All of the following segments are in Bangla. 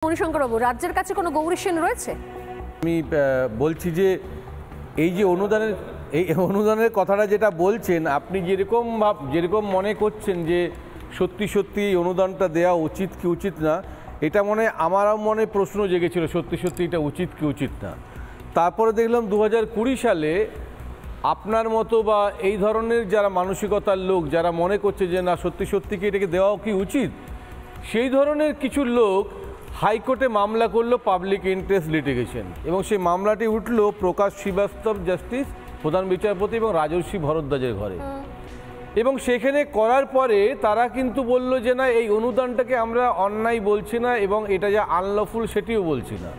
মণিশঙ্করবাবু, রাজ্যের কাছে কোনো গৌরীশেন রয়েছে? আমি বলছি যে এই যে অনুদানের কথাটা যেটা বলছেন, আপনি যেরকম মনে করছেন যে সত্যি সত্যি এই অনুদানটা দেওয়া উচিত কি উচিত না, এটা আমারও মনে প্রশ্ন জেগেছিল সত্যি সত্যি এটা উচিত কি উচিত না। তারপরে দেখলাম 2020 সালে আপনার মতো বা এই ধরনের যারা মানসিকতার লোক যারা মনে করছে যে না সত্যি সত্যি কি এটাকে দেওয়া কি উচিত, সেই ধরনের কিছু লোক হাইকোর্টে মামলা করলো পাবলিক ইন্টারেস্ট লিটিগেশন, এবং সেই মামলাটি উঠলো প্রকাশ শ্রীবাস্তব জাস্টিস প্রধান বিচারপতি এবং রাজর্ষি ভরদ্বাজের ঘরে। এবং সেখানে করার পরে তারা কিন্তু বলল যে না এই অনুদানটাকে আমরা অন্যায় বলছি না এবং এটা যে আনলফুল সেটিও বলছি না।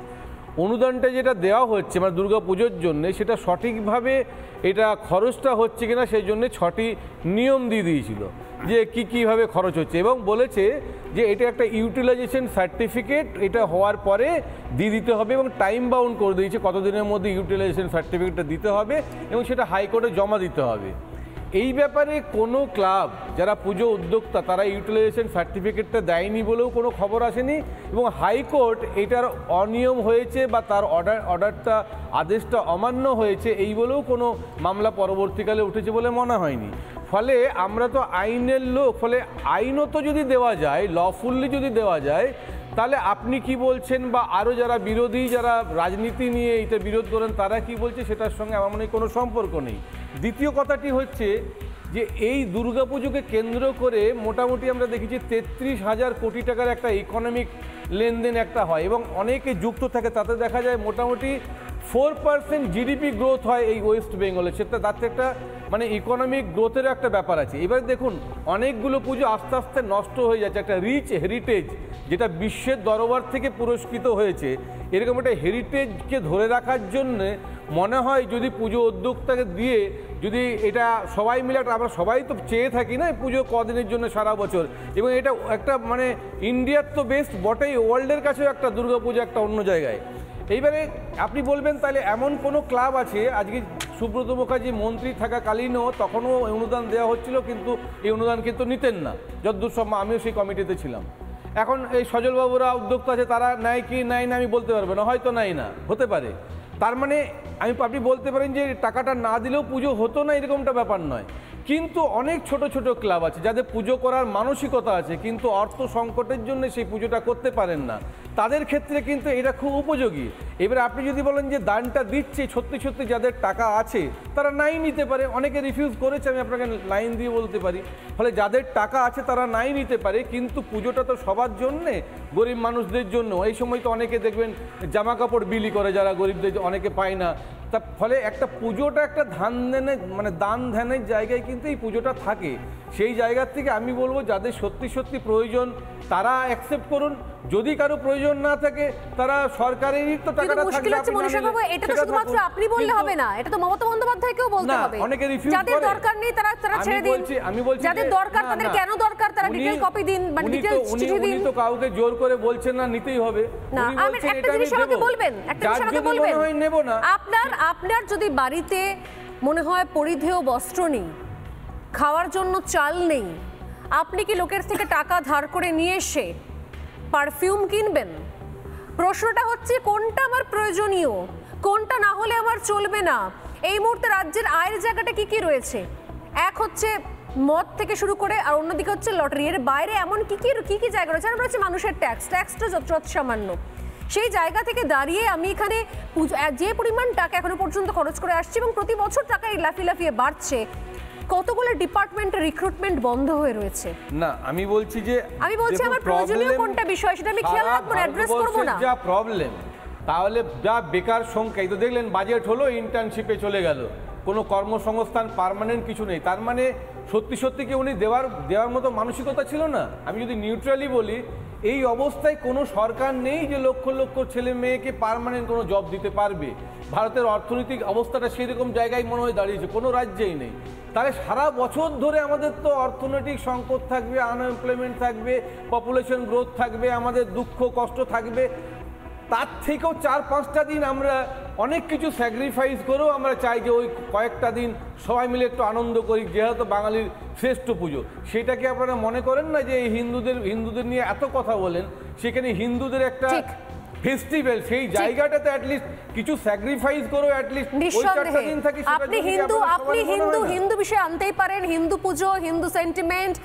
অনুদানটা যেটা দেওয়া হচ্ছে মানে দুর্গা পুজোর জন্যে সেটা সঠিকভাবে এটা খরচটা হচ্ছে কিনা সেই জন্যে 6টি নিয়ম দিয়ে দিয়েছিল যে কীভাবে খরচ হচ্ছে, এবং বলেছে যে এটা একটা ইউটিলাইজেশন সার্টিফিকেট এটা হওয়ার পরে দিয়ে দিতে হবে এবং টাইম বাউন্ড করে দিয়েছে কতদিনের মধ্যে ইউটিলাইজেশন সার্টিফিকেটটা দিতে হবে এবং সেটা হাইকোর্টে জমা দিতে হবে। এই ব্যাপারে কোনো ক্লাব যারা পুজো উদ্যোক্তা তারা ইউটিলাইজেশন সার্টিফিকেটটা দেয়নি বলেও কোনো খবর আসেনি, এবং হাইকোর্ট এটার অনিয়ম হয়েছে বা তার অর্ডারটা আদেশটা অমান্য হয়েছে এই বলেও কোনো মামলা পরবর্তীকালে উঠেছে বলে মনে হয়নি। ফলে আমরা তো আইনের লোক, ফলে আইনত যদি দেওয়া যায়, লফুল্লি যদি দেওয়া যায়, তাহলে আপনি কি বলছেন বা আরও যারা বিরোধী যারা রাজনীতি নিয়ে এটা বিরোধ করেন তারা কি বলছে সেটার সঙ্গে আমার মনে কোনো সম্পর্ক নেই। দ্বিতীয় কথাটি হচ্ছে যে এই দুর্গাপুজোকে কেন্দ্র করে মোটামুটি আমরা দেখেছি 33,000 কোটি টাকার একটা ইকোনমিক লেনদেন একটা হয় এবং অনেকে যুক্ত থাকে, তাতে দেখা যায় মোটামুটি 4% জিডিপি গ্রোথ হয় এই ওয়েস্ট বেঙ্গলে, সেটা তাতে একটা মানে ইকোনমিক গ্রোথের একটা ব্যাপার আছে। এবার দেখুন অনেকগুলো পুজো আস্তে আস্তে নষ্ট হয়ে যাচ্ছে, একটা রিচ হেরিটেজ যেটা বিশ্বের দরবার থেকে পুরস্কৃত হয়েছে, এরকম একটা হেরিটেজকে ধরে রাখার জন্যে মনে হয় যদি পুজো উদ্যোক্তাকে দিয়ে যদি এটা সবাই মিলে আমরা সবাই তো চেয়ে থাকি না পুজো কদিনের জন্য সারা বছর, এবং এটা একটা মানে ইন্ডিয়ার তো বেস্ট বটেই, ওয়ার্ল্ডের কাছেও একটা দুর্গাপুজো একটা অন্য জায়গায়। এইবারে আপনি বলবেন তাহলে এমন কোনো ক্লাব আছে, আজকে সুব্রত মুখার্জি মন্ত্রী থাকাকালীনও তখনও অনুদান দেওয়া হচ্ছিল কিন্তু এই অনুদান কিন্তু নিতেন না, যতদূর সম্ভব আমিও সেই কমিটিতে ছিলাম। এখন এই সজলবাবুরা উদ্যোক্তা আছে, তারা নেয় কি নেয় না আমি বলতে পারবো না, হয়তো নেয় না, হতে পারে। তার মানে আপনি বলতে পারেন যে টাকাটা না দিলেও পুজো হতো না এরকমটা ব্যাপার নয়, কিন্তু অনেক ছোট ছোট ক্লাব আছে যাদের পুজো করার মানসিকতা আছে কিন্তু অর্থ সংকটের জন্য সেই পুজোটা করতে পারেন না, তাদের ক্ষেত্রে কিন্তু এটা খুব উপযোগী। এবার আপনি যদি বলেন যে দানটা দিচ্ছে সত্যি সত্যি যাদের টাকা আছে তারা নাই নিতে পারে, অনেকে রিফিউজ করেছে আমি আপনাকে লাইন দিয়ে বলতে পারি, ফলে যাদের টাকা আছে তারা নাই নিতে পারে, কিন্তু পুজোটা তো সবার জন্যে, গরিব মানুষদের জন্য। এই সময় তো অনেকে দেখবেন জামা কাপড় বিলি করে যারা গরিবদের অনেকে পায় না, তা ফলে একটা পুজোটা একটা দান ধ্যানের জায়গায় কিন্তু এই পুজোটা থাকে। সেই জায়গার থেকে আমি বলবো যাদের সত্যি সত্যি প্রয়োজন তারা অ্যাকসেপ্ট করুন, যদি কারো প্রয়োজন না থাকে তারা সরকারেরই তো টাকাটা থাকবে। এটা তো শুধুমাত্র আপনি বললে হবে না, এটা তো মমতা বন্দ্যোপাধ্যায়কেও বলতে হবে। অনেকে রিফিউজ করে, যাদের দরকার নেই তারা ছেড়ে দিন, আমি বলছি যাদের দরকার তাদের কেন দরকার তারা ডিটেইল কপি দিন বা ডিটেইল চিঠি দিন। উনি তো কাউকে জোর করে বলছেন না নিতেই হবে, না আমি একটা জিনিস আমাকে বলবেন, একটা জিনিস আমাকে বলবেন, নেব না। আপনার যদি বাড়িতে মনে হয় পরিধেয় বস্ত্র নেই, খাওয়ার জন্য চাল নেই, আপনি কি লোকের থেকে টাকা ধার করে নিয়ে এসে পারফিউম কিনবেন? প্রশ্নটা হচ্ছে কোনটা আমার প্রয়োজনীয়, কোনটা না হলে আমার চলবে না। এই মুহূর্তে রাজ্যের আয়ের জায়গাটা কি কি রয়েছে? এক হচ্ছে মদ থেকে শুরু করে, আর অন্যদিকে হচ্ছে লটারি। এর বাইরে এমন কি কি জায়গা রয়েছে? আমরা হচ্ছে মানুষের ট্যাক্সটা যত সামান্য। সেই জায়গা থেকে দাঁড়িয়ে আমি এখানে যে পরিমাণ টাকা এখনো পর্যন্ত খরচ করে আসছি এবং প্রতি বছর টাকা লাফিয়ে বাড়ছে, কতগুলো ডিপার্টমেন্টের রিক্রুটমেন্ট বন্ধ হয়ে রয়েছে। না আমি বলছি আমার প্রয়োজনীয় কোনটা বিষয় সেটা আমি খেয়াল রাখবো, অ্যাড্রেস করব না। যা প্রবলেম তাহলে যা বেকার সংখ্যা, তো দেখলেন বাজেট হলো ইন্টার্নশিপে চলে গেল, কোনো কর্মসংস্থান পার্মানেন্ট কিছু নেই। তার মানে সত্যি সত্যি কি উনি দেওয়ার মতো মানসিকতা ছিল না? আমি যদি নিউট্রালি বলি, এই অবস্থায় কোনো সরকার নেই যে লক্ষ লক্ষ ছেলে মেয়েকে পার্মানেন্ট কোনো জব দিতে পারবে। ভারতের অর্থনৈতিক অবস্থাটা সেরকম জায়গায় মনে হয় দাঁড়িয়েছে, কোনো রাজ্যেই নেই। তাহলে সারা বছর ধরে আমাদের তো অর্থনৈতিক সংকট থাকবে, আনএমপ্লয়মেন্ট থাকবে, পপুলেশন গ্রোথ থাকবে, আমাদের দুঃখ কষ্ট থাকবে। তার থেকেও 4-5টা দিন আমরা অনেক কিছু স্যাক্রিফাইস করেও আমরা চাই যে ওই কয়েকটা দিন সবাই মিলে একটু আনন্দ করি, যেহেতু বাঙালির শ্রেষ্ঠ পুজো। সেটাকে আপনারা মনে করেন না যে এই হিন্দুদের নিয়ে এত কথা বলেন, সেখানে হিন্দুদের একটা ঠিক। ফেস্টিভ্যাল, সেই জায়গাটাতে অ্যাটলিস্ট কিছু স্যাক্রিফাইস করো, অ্যাটলিস্ট ওই চারটা দিন থাকি। আপনি হিন্দু বিষয়ে আনতেই পারেন, হিন্দু পুজো, হিন্দু সেন্টিমেন্ট,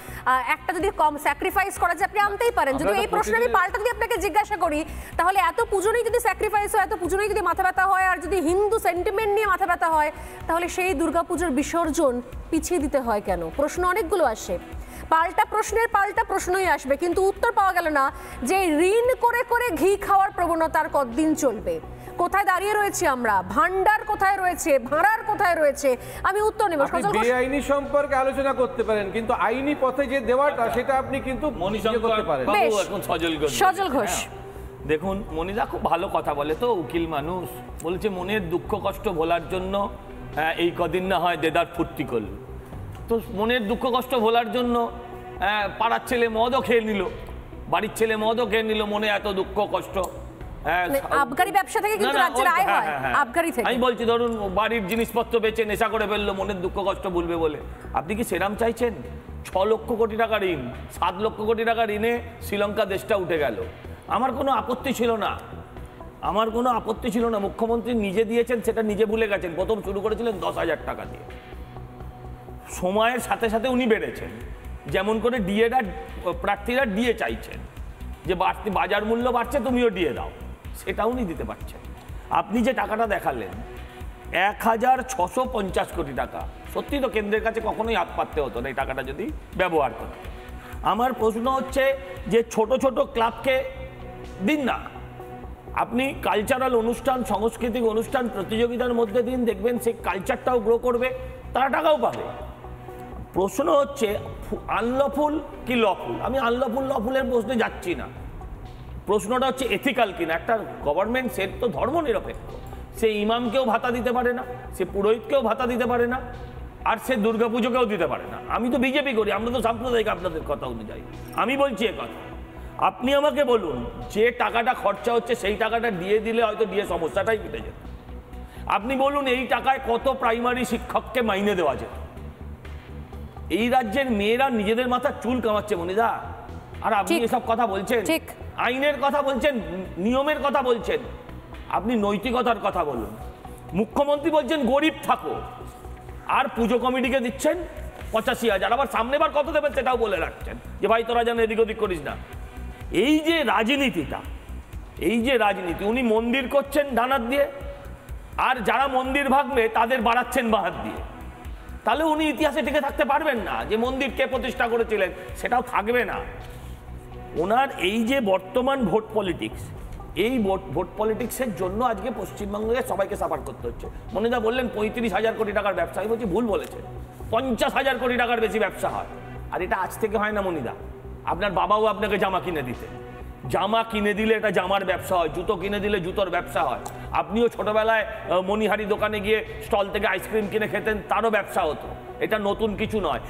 একটা যদি কম স্যাক্রিফাইস করা যায় আপনি আনতেই পারেন। যদি এই প্রশ্ন আমি পাল্টা যদি আপনাকে জিজ্ঞাসা করি, তাহলে এত পুজো নিয়ে যদি স্যাক্রিফাইস হয়, এত পুজো নিয়ে যদি মাথা ব্যথা হয়, আর যদি হিন্দু সেন্টিমেন্ট নিয়ে মাথা ব্যথা হয়, তাহলে সেই দুর্গাপুজোর বিসর্জন পিছিয়ে দিতে হয় কেন? প্রশ্ন অনেকগুলো আসে, পাল্টা প্রশ্নের পাল্টা প্রশ্নই আসবে, কিন্তু উত্তর পাওয়া গেল না যে ঋণ করে করে ঘি খাওয়ার প্রবণতার কতদিন চলবে। কোথায় দাঁড়িয়ে রয়েছে আমরা, ভান্ডার কোথায় রয়েছে, ভাড়ার কোথায় রয়েছে, আমি উত্তর নেব। বেআইনি সম্পর্কে আলোচনা করতে পারেন, কিন্তু আইনি পথে যে দেওয়াটা সেটা আপনি কিন্তু করতে পারেন। সজল ঘোষ, দেখুন মনিদা খুব ভালো কথা বলে, তো উকিল মানুষ, বলেছে মনের দুঃখ কষ্ট ভোলার জন্য এই কদিন না হয় দেদার ফুর্তি করল। তো মনের দুঃখ কষ্ট ভোলার জন্য পাড়ার ছেলে মদও খেয়ে নিল, বাড়ির ছেলে মদও খেয়ে নিল, মনে এত দুঃখ কষ্ট। আবগারি ব্যবসা থেকে কিন্তু রাজ্যের আয় হয়, আবগারি থেকে। আমি বলছি ধরুন বাড়ির জিনিসপত্র বেচে নেশা করে ফেললো, মনের দুঃখ কষ্ট ভুলবে বলে। আপনি কি সেরাম চাইছেন? 6 লক্ষ কোটি টাকা ঋণ, 7 লক্ষ কোটি টাকা ঋণে শ্রীলঙ্কা দেশটা উঠে গেল। আমার কোনো আপত্তি ছিল না, আমার কোনো আপত্তি ছিল না। মুখ্যমন্ত্রী নিজে দিয়েছেন, সেটা নিজে ভুলে গেছেন। প্রথম শুরু করেছিলেন 10,000 টাকা দিয়ে, সময়ের সাথে সাথে উনি বেড়েছেন। যেমন করে ডিএরা প্রার্থীরা ডিএ চাইছেন, যে বাড়তি বাজার মূল্য বাড়ছে তুমিও ডিএ দাও, সেটা উনি দিতে পারছেন। আপনি যে টাকাটা দেখালেন 1,650 কোটি টাকা, সত্যি তো কেন্দ্রের কাছে কখনোই হাত পাততে হতো না এই টাকাটা যদি ব্যবহার করত। আমার প্রশ্ন হচ্ছে যে ছোট ছোট ক্লাবকে দিন না, আপনি কালচারাল অনুষ্ঠান, সাংস্কৃতিক অনুষ্ঠান প্রতিযোগিতার মধ্যে দিন, দেখবেন সেই কালচারটাও গ্রো করবে, তারা টাকাও পাবে। প্রশ্ন হচ্ছে আনলফুল কি লফুল? আমি আনলফুল লফুলের প্রশ্নে যাচ্ছি না, প্রশ্নটা হচ্ছে এথিক্যাল কিনা। একটা গভর্নমেন্ট সে তো ধর্ম নিরপেক্ষ, সে ইমামকেও ভাতা দিতে পারে না, সে পুরোহিতকেও ভাতা দিতে পারে না, আর সে দুর্গাপুজোকেও দিতে পারে না। আমি তো বিজেপি করি, আমরা তো সাম্প্রদায়িক আপনাদের কথা অনুযায়ী। আমি বলছি এ কথা, আপনি আমাকে বলুন যে টাকাটা খরচা হচ্ছে সেই টাকাটা দিয়ে দিলে হয়তো দিয়ে সমস্যাটাই মিটে যেত। আপনি বলুন এই টাকায় কত প্রাইমারি শিক্ষককে মাইনে দেওয়া যেত। এই রাজ্যের মেয়েরা নিজেদের মাথা চুল কামাচ্ছে মনিদা, আর আপনি এসব কথা বলছেন, আইনের কথা বলছেন, নিয়মের কথা বলছেন, আপনি নৈতিকতার কথা বলুন। মুখ্যমন্ত্রী বলছেন গরিব থাকো, আর পুজো কমিটিকে দিচ্ছেন 85,000, আবার সামনেবার কত দেবেন সেটাও বলে রাখছেন যে ভাই তোরা যেন এদিক ওদিক করিস না। এই যে রাজনীতিটা, এই যে রাজনীতি, উনি মন্দির করছেন ডানাত দিয়ে, আর যারা মন্দির ভাঙবে তাদের বাড়াচ্ছেন বাহাত দিয়ে। তাহলে উনি ইতিহাসে টিকে থাকতে পারবেন না, যে মন্দির কে প্রতিষ্ঠা করেছিলেন সেটাও থাকবে না। ওনার এই যে বর্তমান ভোট পলিটিক্স, এই ভোট পলিটিক্সের জন্য আজকে পশ্চিমবঙ্গে সবাইকে সাফার করতে হচ্ছে। মনিদা বললেন 35,000 কোটি টাকার ব্যবসা, আমি বলছি ভুল বলেছে, 50,000 কোটি টাকার বেশি ব্যবসা হয়। আর এটা আজ থেকে হয় না মনিদা, আপনার বাবাও আপনাকে জামা কিনে দিতেন, জামা কিনে দিলে এটা জামার ব্যবসা হয়, জুতো কিনে দিলে জুতোর ব্যবসা হয়। আপনিও ছোটবেলায় মণিহারি দোকানে গিয়ে স্টল থেকে আইসক্রিম কিনে খেতেন, তারও ব্যবসা হতো। এটা নতুন কিছু নয়।